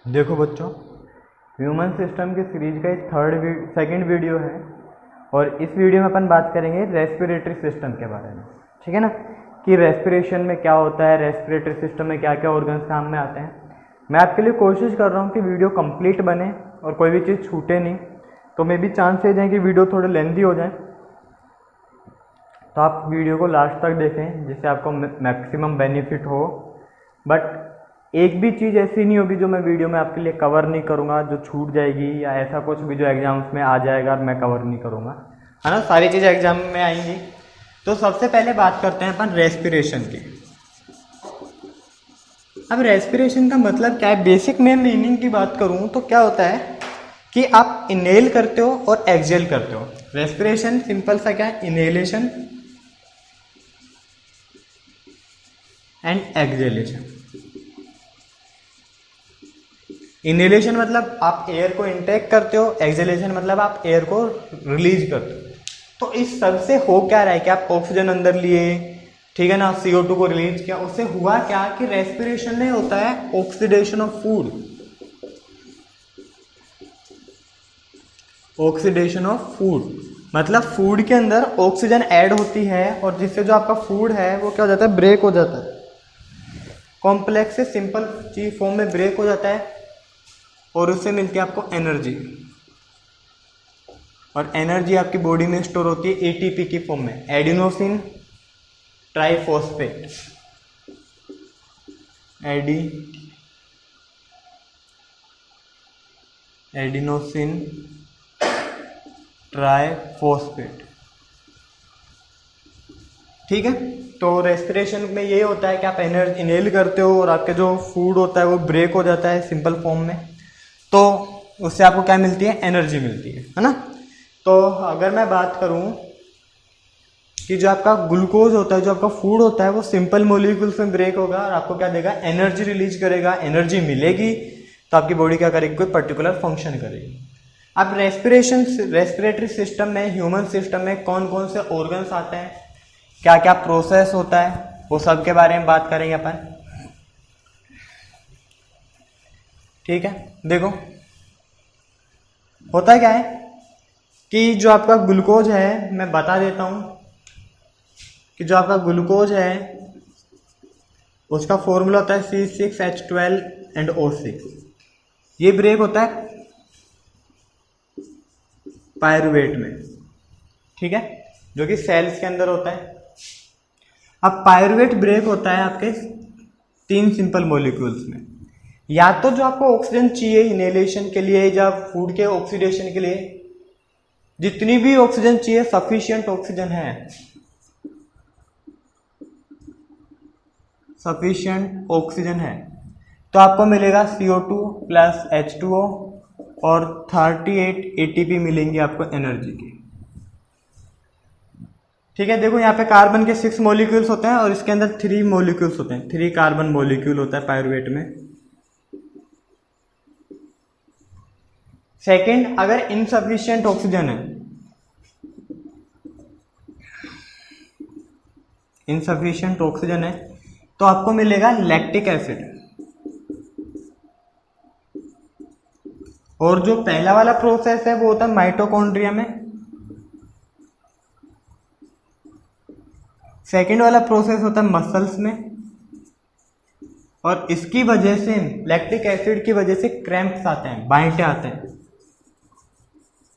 देखो बच्चों, human system की सीरीज का सेकंड वीडियो है और इस वीडियो में अपन बात करेंगे रेस्पिरेटरी सिस्टम के बारे में। ठीक है ना, कि रेस्पिरेशन में क्या होता है, रेस्पिरेटरी सिस्टम में क्या क्या ऑर्गन्स काम में आते हैं। मैं आपके लिए कोशिश कर रहा हूँ कि वीडियो कंप्लीट बने और कोई भी चीज़ छूटे नहीं, तो मे भी चांसेज हैं कि वीडियो थोड़े लेंदी हो जाए। तो आप वीडियो को लास्ट तक देखें जिससे आपको मैक्सिमम बेनिफिट हो। बट एक भी चीज़ ऐसी नहीं होगी जो मैं वीडियो में आपके लिए कवर नहीं करूँगा, जो छूट जाएगी या ऐसा कुछ भी जो एग्जाम्स में आ जाएगा और मैं कवर नहीं करूँगा, है ना। सारी चीज़ें एग्जाम में आएंगी। तो सबसे पहले बात करते हैं अपन रेस्पिरेशन की। अब रेस्पिरेशन का मतलब क्या है, बेसिक मैं मीनिंग की बात करूँ तो क्या होता है कि आप इनहेल करते हो और एक्सहेल करते हो। रेस्पिरेशन सिंपल सा क्या है, इनहेलेशन एंड एक्सहेलेशन। इनहेलेशन मतलब आप एयर को इनटेक करते हो, एक्सहेलेशन मतलब आप एयर को रिलीज करते हो। तो इस सब से हो क्या रहा है कि आप ऑक्सीजन अंदर लिए, ठीक है ना, CO2 को रिलीज किया, उससे हुआ क्या कि रेस्पिरेशन में होता है oxidation of food. Oxidation of food मतलब फूड के अंदर ऑक्सीजन ऐड होती है और जिससे जो आपका फूड है वो क्या हो जाता है, ब्रेक हो जाता है। कॉम्प्लेक्स से सिंपल चीज फॉर्म में ब्रेक हो जाता है और उससे मिलती है आपको एनर्जी। और एनर्जी आपकी बॉडी में स्टोर होती है ATP की फॉर्म में, एडिनोसिन ट्राइफॉस्फेट। एडिनोसिन ट्राइफॉस्फेट, ठीक है। तो रेस्पिरेशन में ये होता है कि आप एनर्जी इनहेल करते हो और आपके जो फूड होता है वो ब्रेक हो जाता है सिंपल फॉर्म में, तो उससे आपको क्या मिलती है, एनर्जी मिलती है ना। तो अगर मैं बात करूं कि जो आपका ग्लूकोज होता है, जो आपका फूड होता है, वो सिंपल मोलिक्यूल्स में ब्रेक होगा और आपको क्या देगा, एनर्जी रिलीज करेगा। एनर्जी मिलेगी तो आपकी बॉडी क्या करेगी, कोई पर्टिकुलर फंक्शन करेगी। अब रेस्पिरेटरी सिस्टम में, ह्यूमन सिस्टम में कौन कौन से ऑर्गन्स आते हैं, क्या क्या प्रोसेस होता है, वो सब के बारे में बात करेंगे अपन। ठीक है, देखो होता क्या है कि जो आपका ग्लूकोज है, मैं बता देता हूं कि जो आपका ग्लूकोज है उसका फॉर्मूला होता है C6H12 एंड O6। ये ब्रेक होता है पायरुवेट में, ठीक है, जो कि सेल्स के अंदर होता है। अब पायरुवेट ब्रेक होता है आपके 3 सिंपल मॉलिक्यूल्स में। या तो जो आपको ऑक्सीजन चाहिए इनहेलेशन के लिए या फूड के ऑक्सीडेशन के लिए, जितनी भी ऑक्सीजन चाहिए सफिशिएंट ऑक्सीजन है, सफिशिएंट ऑक्सीजन है, तो आपको मिलेगा CO2 प्लस H2O और 38 ATP मिलेंगी आपको एनर्जी की। ठीक है, देखो यहाँ पे कार्बन के 6 मॉलिक्यूल्स होते हैं और इसके अंदर 3 मॉलिक्यूल्स होते हैं, 3 कार्बन मॉलिक्यूल होता है पायरुवेट में। सेकेंड, अगर इनसफिशिएंट ऑक्सीजन है, इनसफिशिएंट ऑक्सीजन है, तो आपको मिलेगा लैक्टिक एसिड। और जो पहला वाला प्रोसेस है वो होता है माइटोकॉन्ड्रिया में। सेकेंड वाला प्रोसेस होता है मसल्स में। और इसकी वजह से, लैक्टिक एसिड की वजह से क्रैम्प्स आते हैं, बाइंटे आते हैं।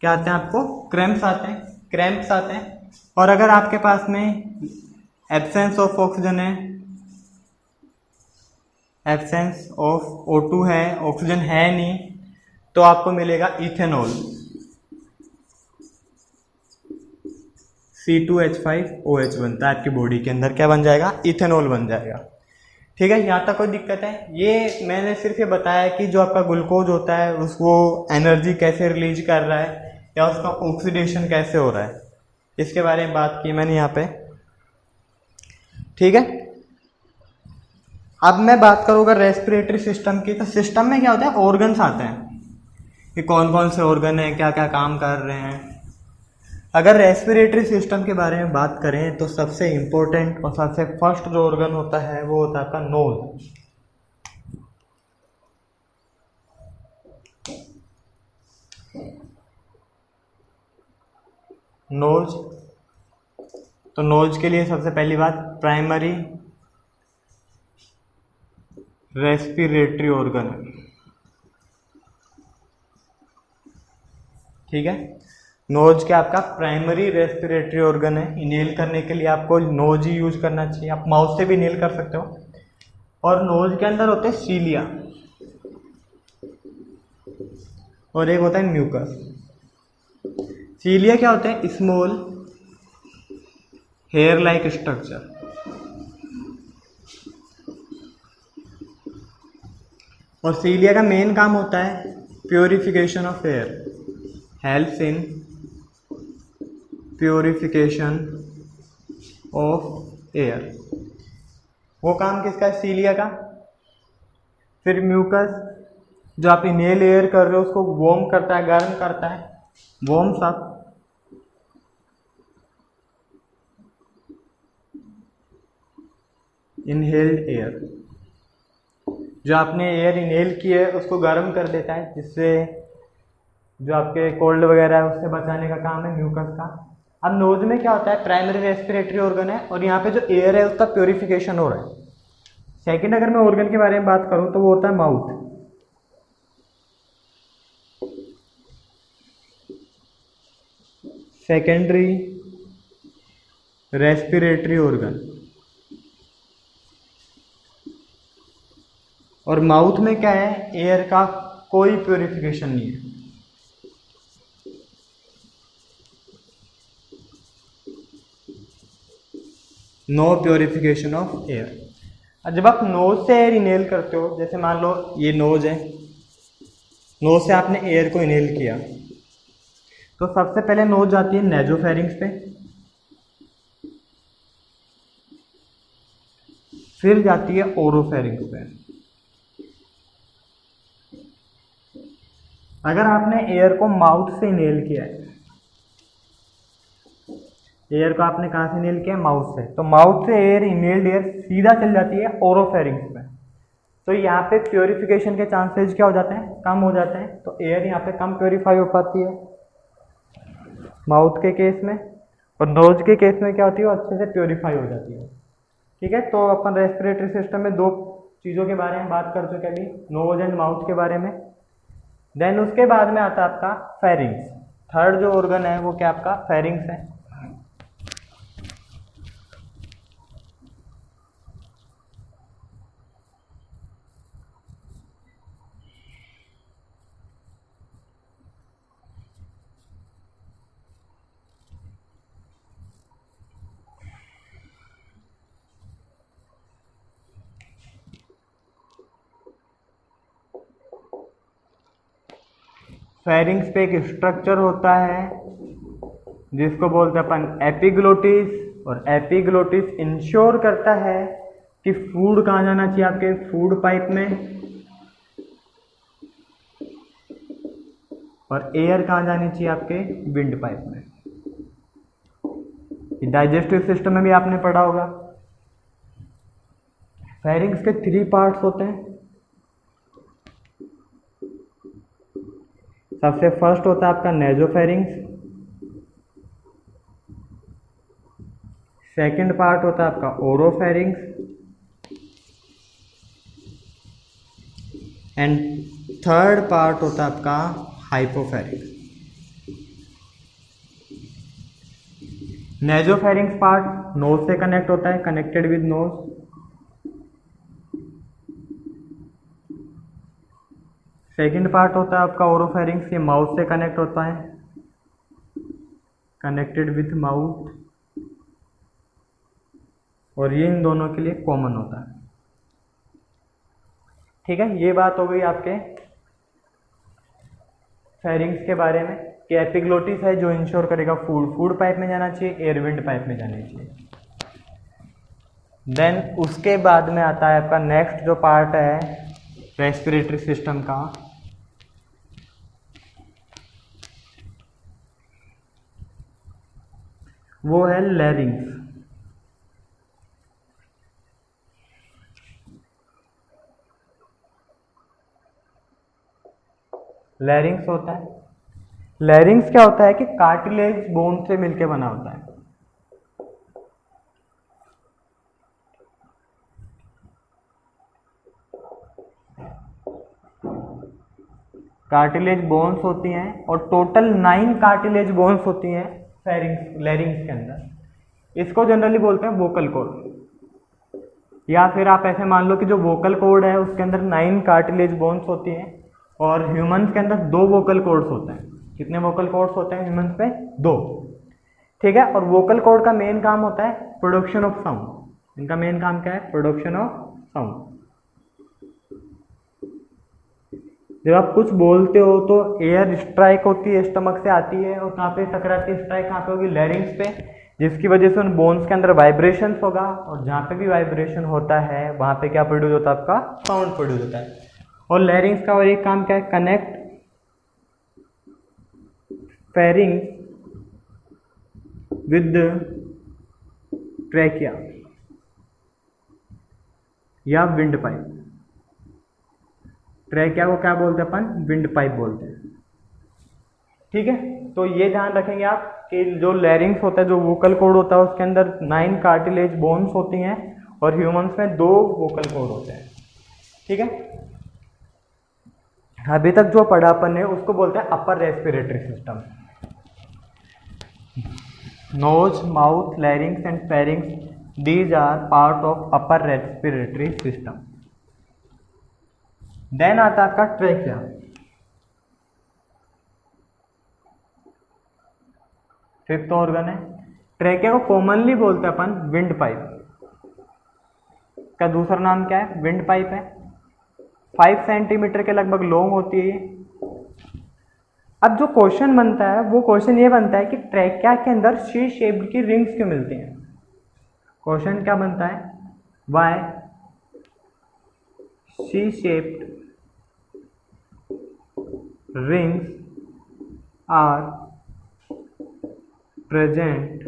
क्या आते हैं आपको, क्रैम्प्स आते हैं, क्रैम्प्स आते हैं। और अगर आपके पास में एब्सेंस ऑफ ऑक्सीजन है, एब्सेंस ऑफ O2 है, ऑक्सीजन है नहीं, तो आपको मिलेगा इथेनॉल, C2H5OH बनता है आपकी बॉडी के अंदर, क्या बन जाएगा, इथेनॉल बन जाएगा। ठीक है, यहाँ तक कोई दिक्कत है? ये मैंने सिर्फ ये बताया कि जो आपका ग्लूकोज होता है उसको एनर्जी कैसे रिलीज कर रहा है या उसका ऑक्सीडेशन कैसे हो रहा है, इसके बारे में बात की मैंने यहाँ पे। ठीक है, अब मैं बात करूँगा रेस्पिरेटरी सिस्टम की। तो सिस्टम में क्या होता है, ऑर्गन्स आते हैं कि कौन कौन से ऑर्गन है, क्या क्या काम कर रहे हैं। अगर रेस्पिरेटरी सिस्टम के बारे में बात करें तो सबसे इंपॉर्टेंट और सबसे फर्स्ट जो ऑर्गन होता है वो होता है आपका नोज। नोज, तो नोज के लिए सबसे पहली बात प्राइमरी रेस्पिरेटरी ऑर्गन है, ठीक है। नोज क्या आपका प्राइमरी रेस्पिरेटरी ऑर्गन है। इनहेल करने के लिए आपको नोज ही यूज करना चाहिए, आप माउथ से भी इनहेल कर सकते हो। और नोज के अंदर होते हैं सीलिया और एक होता है म्यूकस। सीलिया क्या होते हैं? स्मॉल हेयर लाइक स्ट्रक्चर, और सीलिया का मेन काम होता है purification of air, helps in purification of air. वो काम किसका है? सीलिया का। फिर म्यूकस, जो आप इनहेल एयर कर रहे हो उसको वार्म करता है, गर्म करता है, वार्म्स अप। इनहेल्ड एयर, जो आपने एयर इनहेल की है उसको गर्म कर देता है, जिससे जो आपके कोल्ड वगैरह है उससे बचाने का काम है म्यूकस का। अब नोज में क्या होता है? प्राइमरी रेस्पिरेटरी ऑर्गन है और यहाँ पे जो एयर है उसका प्योरिफिकेशन हो रहा है। सेकंड अगर मैं ऑर्गन के बारे में बात करूँ तो वो होता है माउथ। सेकेंडरी रेस्पिरेटरी ऑर्गन, और माउथ में क्या है? एयर का कोई प्योरिफिकेशन नहीं है। No purification of air. जब आप नोज से एयर इनहेल करते हो, जैसे मान लो ये नोज है, नोज से आपने एयर को इनहेल किया, तो सबसे पहले नोज जाती है नेजोफेरिंग्स पे, फिर जाती है ओरोफेरिंग्स पे। अगर आपने एयर को माउथ से इनहेल किया है, एयर को आपने कहाँ से इनहेल किया? माउथ से, तो माउथ से एयर इनहेल्ड एयर सीधा चल जाती है ओरोफेरिंग्स में। तो यहाँ पे प्योरिफिकेशन के चांसेस क्या हो जाते हैं? कम हो जाते हैं। तो एयर यहाँ पे कम प्योरीफाई हो पाती है माउथ के केस में, और नोज के केस में क्या होती है? वो अच्छे से प्योरीफाई हो जाती है, ठीक है। तो अपन रेस्पिरेटरी सिस्टम में दो चीज़ों के बारे में बात कर चुके अभी, नोज एंड माउथ के बारे में। देन उसके बाद में आता है आपका फेरिंग्स। थर्ड जो ऑर्गन है वो क्या आपका? फेरिंग्स है। फेरिंग्स पे एक स्ट्रक्चर होता है जिसको बोलते हैं अपन एपिग्लोटिस, और एपिग्लोटिस इंश्योर करता है कि फूड कहाँ जाना चाहिए? आपके फूड पाइप में, और एयर कहाँ जानी चाहिए? आपके विंड पाइप में। डाइजेस्टिव सिस्टम में भी आपने पढ़ा होगा। फेरिंग्स के 3 पार्ट्स होते हैं। सबसे फर्स्ट होता है आपका नेजोफेरिंग्स, सेकंड पार्ट होता है आपका ओरोफेरिंग्स, एंड थर्ड पार्ट होता है आपका हाइपोफेरिंग्स। नेजोफेरिंग्स पार्ट नोज से कनेक्ट होता है, connected with nose. Second part होता है आपका ओरोफेरिंग्स, ये माउथ से कनेक्ट होता है, कनेक्टेड विथ माउथ, और ये इन दोनों के लिए कॉमन होता है, ठीक है। ये बात हो गई आपके फेरिंग्स के बारे में कि एपिग्लोटिस है जो इंश्योर करेगा फूड पाइप में जाना चाहिए, एयर विंड पाइप में जाना चाहिए। देन उसके बाद में आता है आपका नेक्स्ट जो पार्ट है रेस्पिरेटरी सिस्टम का, वो है लैरिंग्स। लैरिंग्स होता है, लैरिंग्स क्या होता है कि कार्टिलेज बोन से मिलके बना होता है। कार्टिलेज बोन्स होती हैं और टोटल 9 कार्टिलेज बोन्स होती हैं लैरिंग्स के अंदर। इसको जनरली बोलते हैं वोकल कॉर्ड, या फिर आप ऐसे मान लो कि जो वोकल कॉर्ड है उसके अंदर 9 कार्टिलेज बोन्स होती हैं और ह्यूमंस के अंदर 2 वोकल कॉर्ड्स होते हैं। कितने वोकल कॉर्ड्स होते हैं ह्यूमंस पे? 2। ठीक है। और वोकल कॉर्ड का मेन काम होता है प्रोडक्शन ऑफ साउंड। इनका मेन काम क्या है? Production of sound. जब आप कुछ बोलते हो तो एयर स्ट्राइक होती है, स्टमक से आती है और कहाँ पे टकराती है स्ट्राइक? कहाँ पे होगी? लैरिंग्स पे, जिसकी वजह से उन बोन्स के अंदर वाइब्रेशन होगा और जहाँ पे भी वाइब्रेशन होता है वहाँ पे क्या प्रोड्यूस होता है? आपका साउंड प्रोड्यूस होता है। और लैरिंग्स का और एक काम क्या है? कनेक्ट फेरिंग्स विद ट्रैकिया या विंड पाइप। ट्रैकिया को क्या बोलते हैं अपन? विंड पाइप बोलते हैं। ठीक है। तो ये ध्यान रखेंगे आप कि जो लैरिंग्स होता है, जो वोकल कॉर्ड होता है, उसके अंदर 9 कार्टिलेज बोन्स होती हैं और ह्यूमंस में 2 वोकल कॉर्ड होते हैं। ठीक है। अभी तक जो पढ़ा अपन ने उसको बोलते हैं upper respiratory system. Nose, mouth, larynx and pharynx, these are part of upper respiratory system. Then आता है आपका ट्रैकिया। फिफ्थ ऑर्गन है। ट्रैकिया को कॉमनली बोलते हैं अपन विंड पाइप। का दूसरा नाम क्या है? विंड पाइप है। 5 सेंटीमीटर के लगभग लॉन्ग होती है ये। अब जो क्वेश्चन बनता है वो क्वेश्चन ये बनता है कि ट्रैकिया के अंदर सी शेप्ड की रिंग्स क्यों मिलती हैं? क्वेश्चन क्या बनता है? Why C shaped rings are present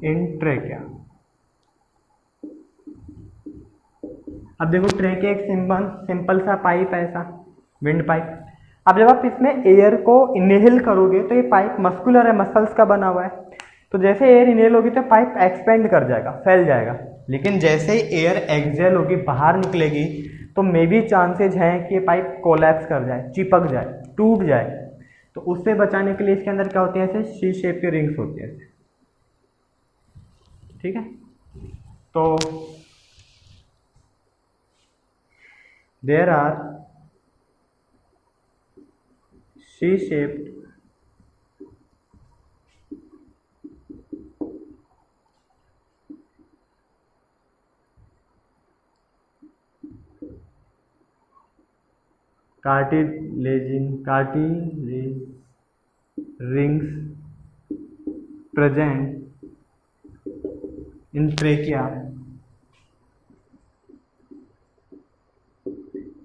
in trachea. अब देखो ट्रैकिया एक सिंपल सा पाइप है, ऐसा विंड पाइप। अब जब आप इसमें एयर को इनहेल करोगे तो ये पाइप मस्कुलर है, मसल्स का बना हुआ है। तो जैसे एयर इनहेल होगी तो पाइप एक्सपेंड कर जाएगा, फैल जाएगा। लेकिन जैसे ही एयर एक्सहेल होगी, बाहर निकलेगी, तो मे बी चांसेज हैं कि ये पाइप कोलैप्स कर जाए, चिपक जाए, टूट जाए। तो उससे बचाने के लिए इसके अंदर क्या होती है? ऐसे सी शेप की रिंग्स होती है। ठीक है। तो there are C shaped cartilage rings present in trachea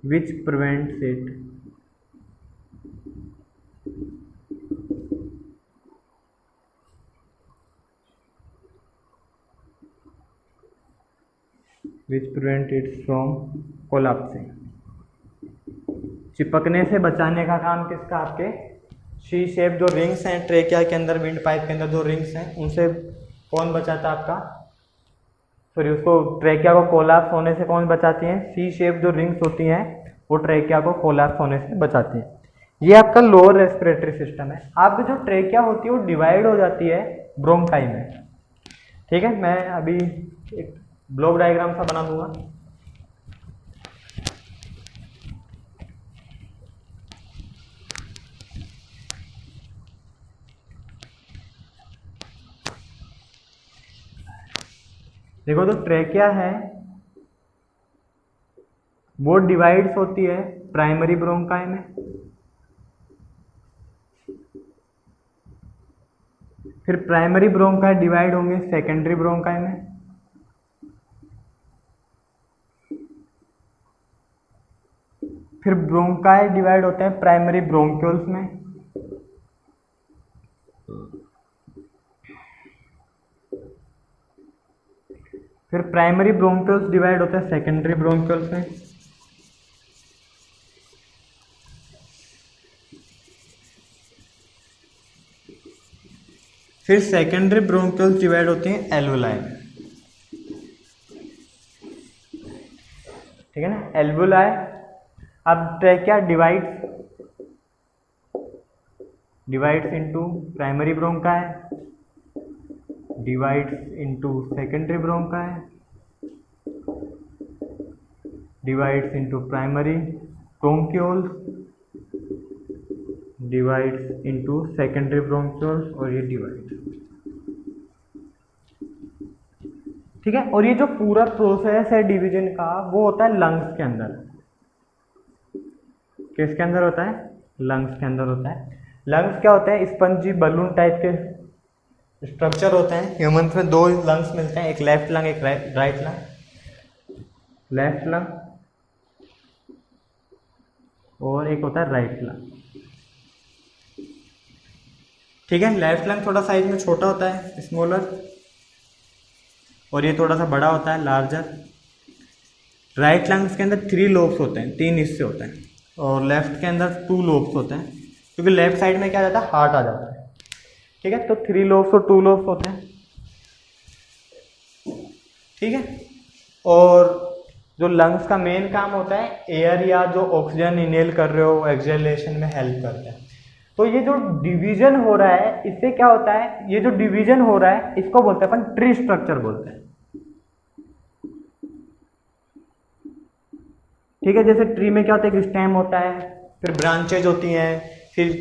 which prevents it from collapsing। चिपकने से बचाने का काम किसका? आपके सी शेप जो रिंग्स हैं ट्रेकिया के अंदर, विंड पाइप के अंदर जो रिंग्स हैं, उनसे कौन बचाता है आपका? सॉरी, उसको ट्रेकिया को कोलैप्स होने से कौन बचाती हैं? सी शेप जो रिंग्स होती हैं वो ट्रेकिया को कोलैप्स होने से बचाती हैं। ये आपका लोअर रेस्पिरेटरी सिस्टम है। अब जो ट्रेकिया होती है वो डिवाइड हो जाती है ब्रोंकाई में। ठीक है। मैं अभी एक ब्लॉक डायग्राम सा बना दूंगा। देखो तो ट्रेकिया है वो डिवाइड्स होती है प्राइमरी ब्रोंकाई में, फिर प्राइमरी ब्रोंकाई डिवाइड होंगे सेकेंडरी ब्रोंकाई में, फिर ब्रोंकाई डिवाइड होते हैं प्राइमरी ब्रोंक्यूल्स में, फिर प्राइमरी ब्रोंक्यूल्स डिवाइड होते हैं सेकेंडरी ब्रोंक्यूल्स में, फिर सेकेंडरी ब्रोंक्यूल्स डिवाइड होते हैं एल्वोलाई में, ठीक है ना, एल्वोलाई। अब trachea divides into primary bronchi, divides into secondary bronchi, divides into primary bronchioles, divides into secondary bronchioles, और ये डिवाइड, ठीक है। और ये जो पूरा प्रोसेस है डिवीजन का वो होता है लंग्स के अंदर। किसके अंदर होता है? लंग्स के अंदर होता है। लंग्स क्या होते हैं? स्पंजी बलून टाइप के स्ट्रक्चर होते हैं। ह्यूमंस में दो लंग्स मिलते हैं, एक लेफ्ट लंग एक राइट लंग, लेफ्ट लंग और एक होता है राइट लंग, ठीक है। लेफ्ट लंग थोड़ा साइज में छोटा होता है, स्मॉलर, और ये थोड़ा सा बड़ा होता है, लार्जर। राइट लंग्स के अंदर 3 लोब्स होते हैं, 3 हिस्से होते हैं, और लेफ्ट के अंदर 2 लोब्स होते हैं, क्योंकि लेफ्ट साइड में क्या आ जाता है? हार्ट आ जाता है, ठीक है। तो 3 लोब्स और 2 लोब्स होते हैं, ठीक है। और जो लंग्स का मेन काम होता है एयर या जो ऑक्सीजन इनहेल कर रहे हो एक्सहेलेशन में हेल्प करता है। तो ये जो डिवीजन हो रहा है इससे क्या होता है? ये जो डिवीजन हो रहा है इसको बोलते हैं अपन ट्री स्ट्रक्चर बोलते हैं, ठीक है। जैसे ट्री में क्या होता है? एक स्टेम होता है, फिर ब्रांचेज होती हैं, फिर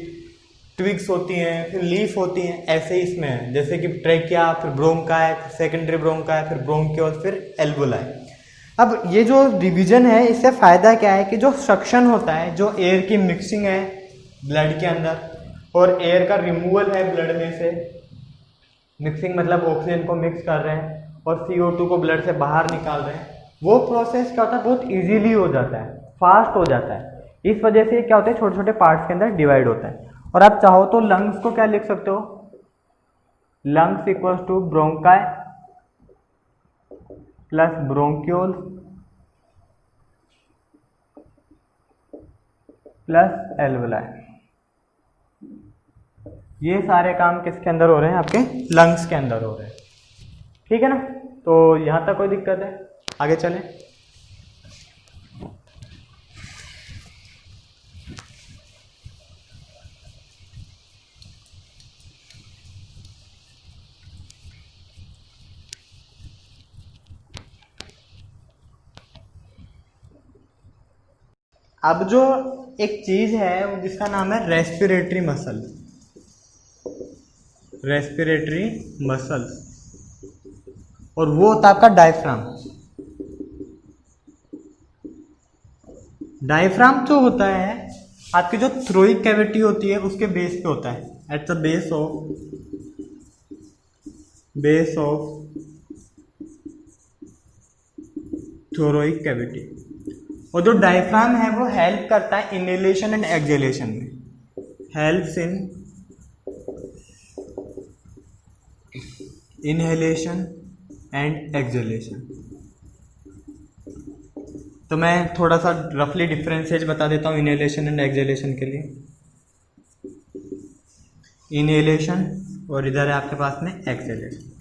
ट्विग्स होती हैं, फिर लीफ होती हैं, ऐसे ही इसमें है। जैसे कि ट्रैकिया, फिर ब्रोंकाई, फिर सेकेंडरी ब्रोंकाई, फिर ब्रोंक्यूल, फिर एल्वोलाई। अब ये जो डिवीजन है इससे फायदा क्या है कि जो सक्शन होता है, जो एयर की मिक्सिंग है ब्लड के अंदर और एयर का रिमूवल है ब्लड में से, मिक्सिंग मतलब ऑक्सीजन को मिक्स कर रहे हैं और CO2 को ब्लड से बाहर निकाल रहे हैं, वो प्रोसेस क्या होता है? बहुत इजीली हो जाता है, फास्ट हो जाता है। इस वजह से क्या होता है? छोटे छोटे पार्ट्स के अंदर डिवाइड होता है। और आप चाहो तो लंग्स को क्या लिख सकते हो? Lungs equals to bronchi plus bronchiole plus alveoli. ये सारे काम किसके अंदर हो रहे हैं? आपके लंग्स के अंदर हो रहे हैं, ठीक है ना। तो यहां तक कोई दिक्कत है? आगे चलें। अब जो एक चीज है जिसका नाम है रेस्पिरेटरी मसल, रेस्पिरेटरी मसल, और वो होता है आपका डायफ्राम। डायफ्राम जो होता है आपकी जो थ्रोइक कैविटी होती है उसके बेस पे होता है, at the base of thoracic cavity. और जो डायफ्राम है वो हेल्प करता है इनहेलेशन एंड एक्सहेलेशन में, helps in inhalation and exhalation. तो मैं थोड़ा सा रफली डिफरेंसेज बता देता हूँ इनहेलेशन एंड एक्सहेलेशन के लिए। इनहेलेशन और इधर है आपके पास में एक्सहेलेशन।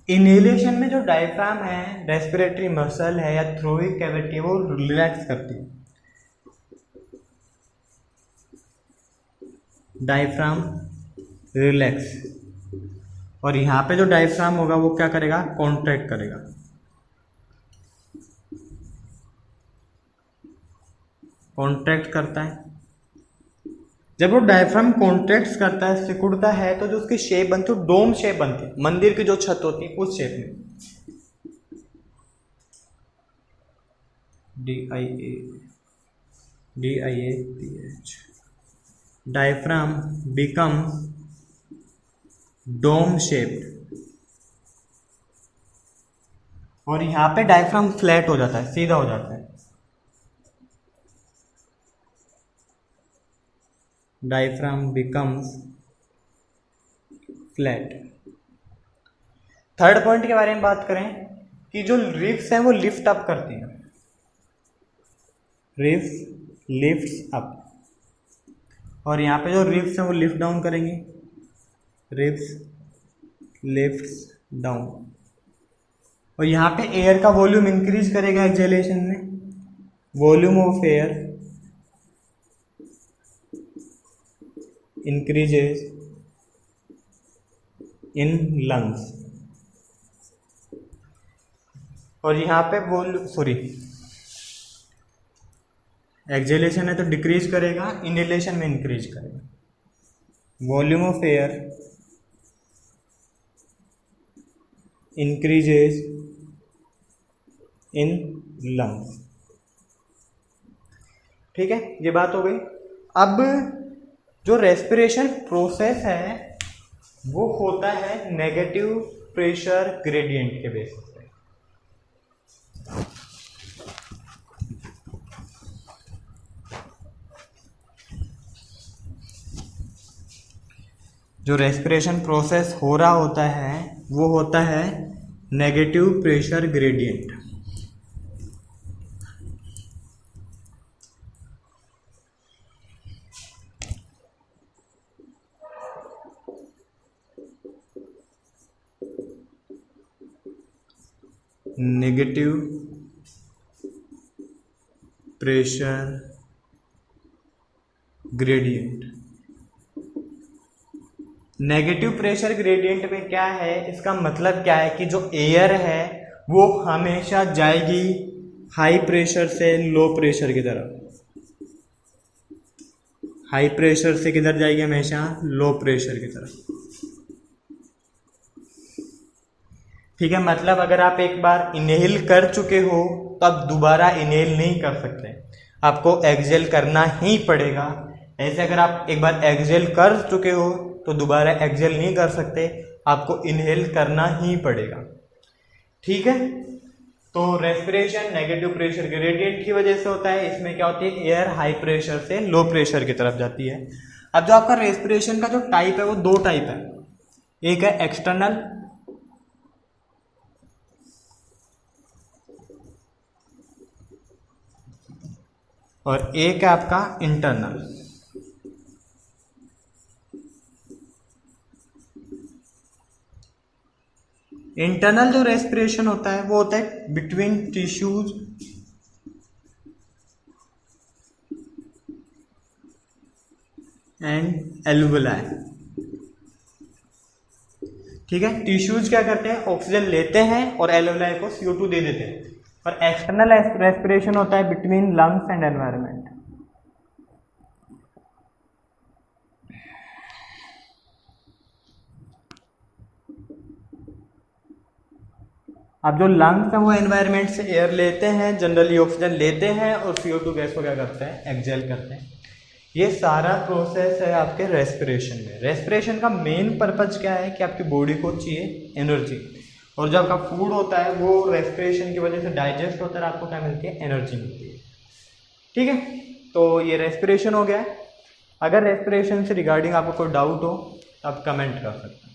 इनहेलेशन में जो डायफ्राम है, रेस्पिरेटरी मसल है या थ्रोइक कैविटी है, वो रिलैक्स करती है। डायफ्राम रिलैक्स, और यहाँ पे जो डायफ्राम होगा वो क्या करेगा? कॉन्ट्रैक्ट करेगा। कॉन्ट्रैक्ट करता है। जब वो डायफ्राम कॉन्ट्रैक्ट करता है, सिकुड़ता है, तो जो उसकी शेप बनती है डोम शेप बनती है, मंदिर की जो छत होती है उस शेप में। DIAPH diaphragm become dome shaped, और यहां पे डायफ्राम फ्लैट हो जाता है, सीधा हो जाता है। Diaphragm becomes flat. Third point के बारे में बात करें कि जो रिब्स हैं वो लिफ्ट अप करती हैं, रिब्स लिफ्ट्स अप, और यहाँ पे जो रिब्स हैं वो लिफ्ट डाउन करेंगी। Ribs lifts down. और यहाँ पे एयर का वॉल्यूम इंक्रीज करेगा एक्सहेलेशन में, volume of air increases in lungs. और यहाँ पे एक्सहेलेशन है तो डिक्रीज करेगा, इनहेलेशन में इंक्रीज करेगा। Volume of air increases in lungs. ठीक है, ये बात हो गई। अब जो रेस्पिरेशन प्रोसेस है वो होता है नेगेटिव प्रेशर ग्रेडियंट के बेसिस पे। जो रेस्पिरेशन प्रोसेस हो रहा होता है वो होता है negative pressure gradient. Negative pressure gradient. Negative pressure gradient में क्या है, इसका मतलब क्या है कि जो एयर है वो हमेशा जाएगी हाई प्रेशर से लो प्रेशर की तरफ। हाई प्रेशर से किधर जाएगी, हमेशा लो प्रेशर की तरफ। ठीक है, मतलब अगर आप एक बार इनहेल कर चुके हो तो आप दोबारा इनहेल नहीं कर सकते, आपको एक्सहेल करना ही पड़ेगा। ऐसे अगर आप एक बार एक्सहेल कर चुके हो तो दोबारा एक्सहेल नहीं कर सकते, आपको इनहेल करना ही पड़ेगा। ठीक है, तो रेस्पिरेशन नेगेटिव प्रेशर ग्रेडियंट की वजह से होता है। इसमें क्या होती है, एयर हाई प्रेशर से लो प्रेशर की तरफ जाती है। अब जो आपका रेस्पिरेशन का जो टाइप है वो दो टाइप है, एक है एक्सटर्नल और एक है आपका इंटरनल। इंटरनल जो रेस्पिरेशन होता है वो होता है बिटवीन टिश्यूज एंड एल्वुलाई। ठीक है, टिश्यूज क्या करते हैं, ऑक्सीजन लेते हैं और एल्वुलाई को CO2 दे देते हैं। और एक्सटर्नल रेस्पिरेशन होता है बिटवीन लंग्स एंड एनवायरनमेंट। अब जो लंग्स हैं वो एनवायरनमेंट से एयर लेते हैं, जनरली ऑक्सीजन लेते हैं और CO2 गैस को क्या करते हैं, एक्सहेल करते हैं। ये सारा प्रोसेस है आपके रेस्पिरेशन में। रेस्पिरेशन का मेन पर्पज क्या है कि आपकी बॉडी को चाहिए एनर्जी, और जो आपका फूड होता है वो रेस्पिरेशन की वजह से डाइजेस्ट होता है, आपको क्या मिलती है, एनर्जी मिलती है। ठीक है, तो ये रेस्पिरेशन हो गया है। अगर रेस्पिरेशन से रिगार्डिंग आपको कोई डाउट हो तो आप कमेंट कर सकते हैं।